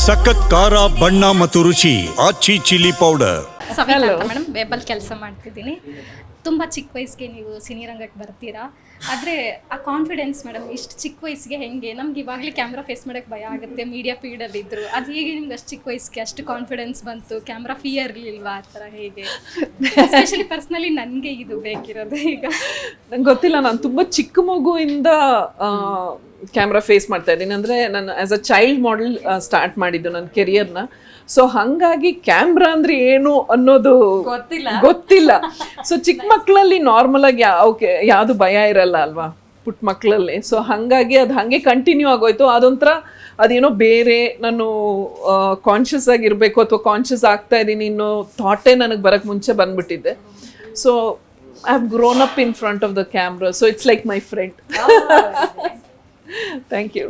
ಸಖತ್ ಖಾರ ಬಣ್ಣ ಮತ್ತು ರುಚಿ ಆಚಿ ಚಿಲ್ಲಿ ಪೌಡರ್. ಸವಿತಾ ಅಂತ ಮೇಡಮ್, ವೆಬಲ್ ಕೆಲಸ ಮಾಡ್ತಿದ್ದೀನಿ. ತುಂಬ ಚಿಕ್ಕ ವಯಸ್ಸಿಗೆ ನೀವು ಸಿನಿರಂಗಕ್ಕೆ ಬರ್ತೀರಾ, ಆದರೆ ಆ ಕಾನ್ಫಿಡೆನ್ಸ್ ಮೇಡಮ್ ಇಷ್ಟು ಚಿಕ್ಕ ವಯಸ್ಸಿಗೆ ಹೆಂಗೆ? ನಮ್ಗೆ ಇವಾಗಲೇ ಕ್ಯಾಮ್ರಾ ಫೇಸ್ ಮಾಡೋಕ್ಕೆ ಭಯ ಆಗುತ್ತೆ, ಮೀಡಿಯಾ ಫೀಲ್ಡಲ್ಲಿ ಇದ್ದರು. ಅದು ಹೇಗೆ ನಿಮ್ಗೆ ಅಷ್ಟು ಚಿಕ್ಕ ವಯಸ್ಸಿಗೆ ಅಷ್ಟು ಕಾನ್ಫಿಡೆನ್ಸ್ ಬಂತು? ಕ್ಯಾಮ್ರಾ ಫಿಯರ್ ಇರಲಿಲ್ವಾ? ಆ ಥರ ಹೇಗೆ? ಎಸ್ಪೆಷಲಿ ಪರ್ಸ್ನಲಿ ನನಗೆ ಇದು ಬೇಕಿರೋದು ಈಗ. ನಂಗೆ ಗೊತ್ತಿಲ್ಲ, ನಾನು ತುಂಬ ಚಿಕ್ಕ ಮಗುವಿಂದ ಕ್ಯಾಮ್ರಾ ಫೇಸ್ ಮಾಡ್ತಾ ಇದ್ದೀನಿ. ಅಂದರೆ ನಾನು as a child model start ಮಾಡಿದ್ದು ನನ್ನ ಕೆರಿಯರ್ನ. ಸೊ ಹಾಗಾಗಿ ಕ್ಯಾಮ್ರಾ ಅಂದರೆ ಏನು ಅನ್ನೋದು ಗೊತ್ತಿಲ್ಲ. ಸೊ ಚಿಕ್ಕ ಮಕ್ಕಳಲ್ಲಿ ನಾರ್ಮಲ್ ಆಗಿ ಯಾವುದು ಭಯ ಇರಲ್ಲ ಅಲ್ವಾ ಪುಟ್ಟ ಮಕ್ಕಳಲ್ಲಿ. ಸೊ ಹಾಗಾಗಿ ಅದು ಹಾಗೆ ಕಂಟಿನ್ಯೂ ಆಗೋಯ್ತು. ಅದೊಂಥರ ಅದೇನೋ ಬೇರೆ, ನಾನು ಕಾನ್ಷಿಯಸ್ ಆಗಿರಬೇಕು ಅಥವಾ ಕಾನ್ಷಿಯಸ್ ಆಗ್ತಾ ಇದ್ದೀನಿ ಇನ್ನೋ ಥಾಟೇ ನನಗೆ ಬರೋಕ್ಕೆ ಮುಂಚೆ ಬಂದ್ಬಿಟ್ಟಿದ್ದೆ. So I have grown up in front of the camera. So it's like my friend. Thank you.